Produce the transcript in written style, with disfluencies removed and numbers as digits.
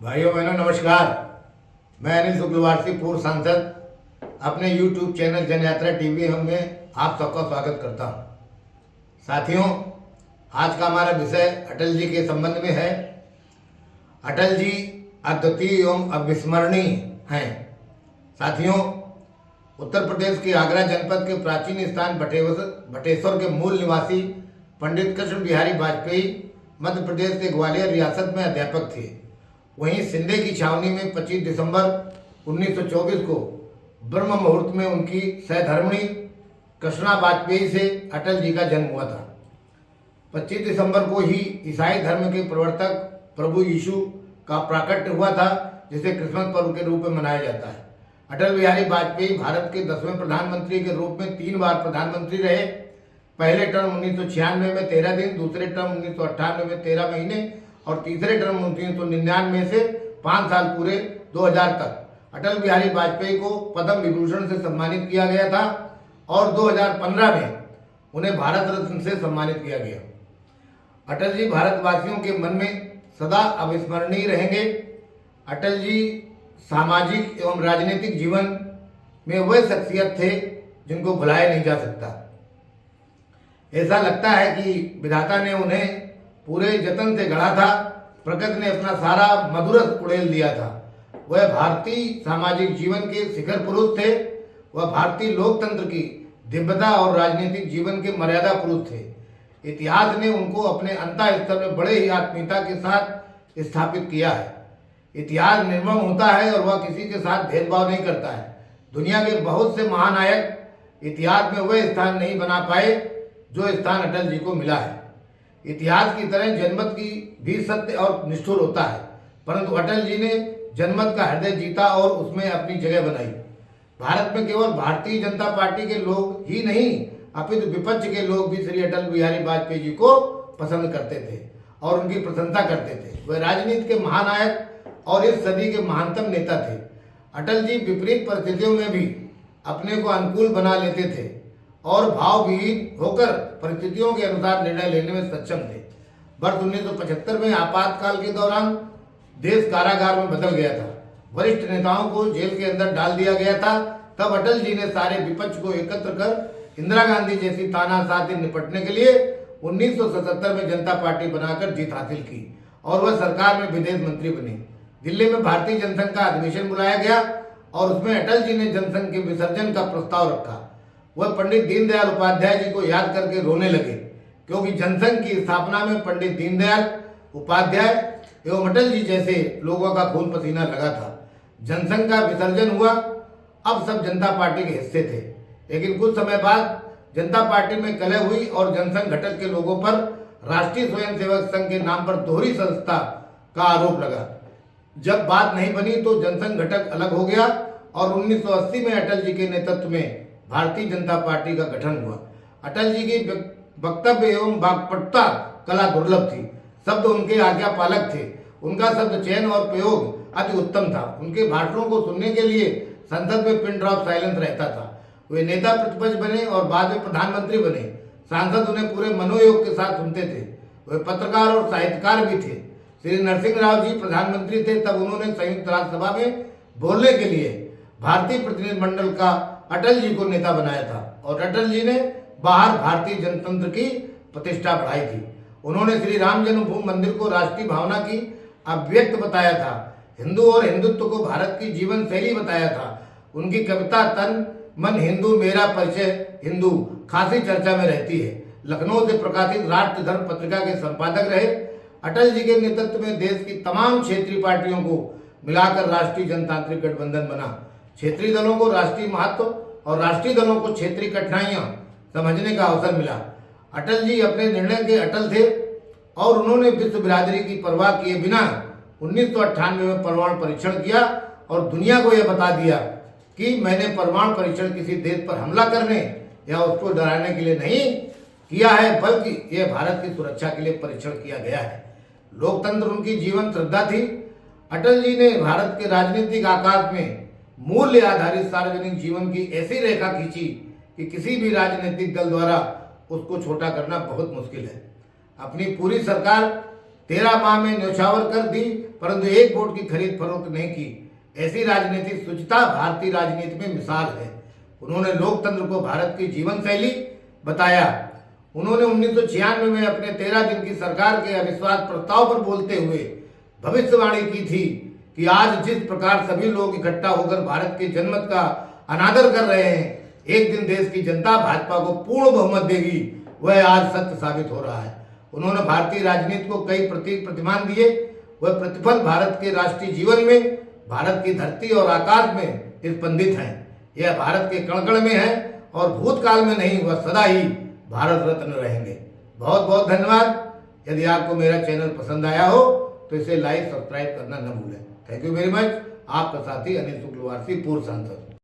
भाइयों बहनों नमस्कार। मैं अनिल शुक्लवारसी पूर्व सांसद अपने YouTube चैनल जनयात्रा टीवी में आप सबका स्वागत करता हूं। साथियों, आज का हमारा विषय अटल जी के संबंध में है। अटल जी अद्वितीय एवं अविस्मरणीय हैं। साथियों, उत्तर प्रदेश के आगरा जनपद के प्राचीन स्थान बटेश्वर के मूल निवासी पंडित कृष्ण बिहारी वाजपेयी मध्य प्रदेश के ग्वालियर रियासत में अध्यापक थे। वहीं सिंधे की छावनी में 25 दिसंबर 1924 को ब्रह्म मुहूर्त में उनकी सहधर्मिणी कृष्णा वाजपेयी से अटल जी का जन्म हुआ था। 25 दिसंबर को ही ईसाई धर्म के प्रवर्तक प्रभु यीशु का प्राकट्य हुआ था, जिसे क्रिसमस पर्व के रूप में मनाया जाता है। अटल बिहारी वाजपेयी भारत के 10वें प्रधानमंत्री के रूप में 3 बार प्रधानमंत्री रहे। पहले टर्म 1996 में 13 दिन, दूसरे टर्म 1998 में 13 महीने और तीसरे टर्म 1999 से 5 साल पूरे 2000 तक अटल बिहारी वाजपेयी को पद्म विभूषण से सम्मानित किया गया था और 2015 में उन्हें भारत रत्न से सम्मानित किया गया। अटल जी भारतवासियों के मन में सदा अविस्मरणीय रहेंगे। अटल जी सामाजिक एवं राजनीतिक जीवन में वह शख्सियत थे जिनको भुलाया नहीं जा सकता। ऐसा लगता है कि विधाता ने उन्हें पूरे जतन से गढ़ा था। प्रकृति ने अपना सारा मधुरस उड़ेल दिया था। वह भारतीय सामाजिक जीवन के शिखर पुरुष थे। वह भारतीय लोकतंत्र की दिव्यता और राजनीतिक जीवन के मर्यादा पुरुष थे। इतिहास ने उनको अपने अंतः स्तर में बड़े ही आत्मीयता के साथ स्थापित किया है। इतिहास निर्मम होता है और वह किसी के साथ भेदभाव नहीं करता है। दुनिया के बहुत से महानायक इतिहास में वह स्थान नहीं बना पाए जो स्थान अटल जी को मिला है। इतिहास की तरह जनमत की भी सत्य और निष्ठुर होता है, परंतु अटल जी ने जनमत का हृदय जीता और उसमें अपनी जगह बनाई। भारत में केवल भारतीय जनता पार्टी के लोग ही नहीं, अपितु विपक्ष के लोग भी श्री अटल बिहारी वाजपेयी जी को पसंद करते थे और उनकी प्रशंसा करते थे। वह राजनीति के महानायक और इस सदी के महानतम नेता थे। अटल जी विपरीत परिस्थितियों में भी अपने को अनुकूल बना लेते थे और भावविहीन होकर परिस्थितियों के अनुसार निर्णय लेने में सक्षम थे। वर्ष 1975 में आपातकाल के दौरान देश कारागार में बदल गया था। वरिष्ठ नेताओं को जेल के अंदर डाल दिया गया था। तब अटल जी ने सारे विपक्ष को एकत्र कर इंदिरा गांधी जैसी तानाशाह से निपटने के लिए 1977 में जनता पार्टी बनाकर जीत हासिल की और वह सरकार में विदेश मंत्री बने। दिल्ली में भारतीय जनसंघ का अधिवेशन बुलाया गया और उसमें अटल जी ने जनसंघ के विसर्जन का प्रस्ताव रखा। वह पंडित दीनदयाल उपाध्याय जी को याद करके रोने लगे, क्योंकि जनसंघ की स्थापना में पंडित दीनदयाल उपाध्याय एवं अटल जी जैसे लोगों का खून पसीना लगा था। जनसंघ का विसर्जन हुआ। अब सब जनता पार्टी के हिस्से थे, लेकिन कुछ समय बाद जनता पार्टी में कलह हुई और जनसंघ घटक के लोगों पर राष्ट्रीय स्वयंसेवक संघ के नाम पर दोहरी संस्था का आरोप लगा। जब बात नहीं बनी तो जनसंघ घटक अलग हो गया और 1980 में अटल जी के नेतृत्व में भारतीय जनता पार्टी का गठन हुआ। अटल जी की वक्तव्य एवं वाक्पटुता कला दुर्लभ थी। शब्द उनके आज्ञा पालक थे। उनका शब्द चयन और प्रयोग अति उत्तम था। उनके भाषणों को सुनने के लिए संसद में पिन ड्रॉप साइलेंस रहता था। वे नेता प्रतिपक्ष बने और बाद में प्रधानमंत्री बने। सांसद उन्हें पूरे मनोयोग के साथ सुनते थे। वे पत्रकार और साहित्यकार भी थे। श्री नरसिंह राव जी प्रधानमंत्री थे, तब उन्होंने संयुक्त राष्ट्र सभा में बोलने के लिए भारतीय प्रतिनिधिमंडल का अटल जी को नेता बनाया था और अटल जी ने बाहर भारतीय जनतंत्र की प्रतिष्ठा बढ़ाई थी। उन्होंने श्री राम जन्मभूमि मंदिर को राष्ट्रीय भावना की अभिव्यक्त बताया था। हिंदू और हिंदुत्व को भारत की जीवन शैली बताया था। उनकी कविता तन मन हिंदू मेरा परिचय हिंदू खासी चर्चा में रहती है। लखनऊ से प्रकाशित राष्ट्र धर्म पत्रिका के संपादक रहे। अटल जी के नेतृत्व में देश की तमाम क्षेत्रीय पार्टियों को मिलाकर राष्ट्रीय जनतांत्रिक गठबंधन बना। क्षेत्रीय दलों को राष्ट्रीय महत्व और राष्ट्रीय दलों को क्षेत्रीय कठिनाइयां समझने का अवसर मिला। अटल जी अपने निर्णय के अटल थे और उन्होंने विश्व बिरादरी की परवाह किए बिना 1998 में परमाणु परीक्षण किया और दुनिया को यह बता दिया कि मैंने परमाणु परीक्षण किसी देश पर हमला करने या उसको डराने के लिए नहीं किया है, बल्कि यह भारत की सुरक्षा के लिए परीक्षण किया गया है। लोकतंत्र उनकी जीवन श्रद्धा थी। अटल जी ने भारत के राजनीतिक आकाश में मूल्य आधारित सार्वजनिक जीवन की ऐसी रेखा खींची कि किसी भी राजनीतिक दल द्वारा उसको छोटा करना बहुत मुश्किल है। अपनी पूरी सरकार 13 माह में न्यौछावर कर दी, परंतु एक वोट की खरीद फरोख्त नहीं की। ऐसी राजनीतिक शुचिता भारतीय राजनीति में मिसाल है। उन्होंने लोकतंत्र को भारत की जीवन शैली बताया। उन्होंने 1996 में अपने 13 दिन की सरकार के अविश्वास प्रस्ताव पर बोलते हुए भविष्यवाणी की थी कि आज जिस प्रकार सभी लोग इकट्ठा होकर भारत के जनमत का अनादर कर रहे हैं, एक दिन देश की जनता भाजपा को पूर्ण बहुमत देगी। वह आज सत्य साबित हो रहा है। उन्होंने भारतीय राजनीति को कई प्रतीक प्रतिमान दिए। वह प्रतिफल भारत के राष्ट्रीय जीवन में, भारत की धरती और आकाश में स्पंदित हैं। यह भारत के कण कण में है और भूतकाल में नहीं, वह सदा ही भारत रत्न रहेंगे। बहुत बहुत धन्यवाद। यदि आपको मेरा चैनल पसंद आया हो तो इसे लाइक सब्सक्राइब करना न भूलें। Thank you very much. आपका साथी अनिल शुक्लवारसी, पूर्व सांसद।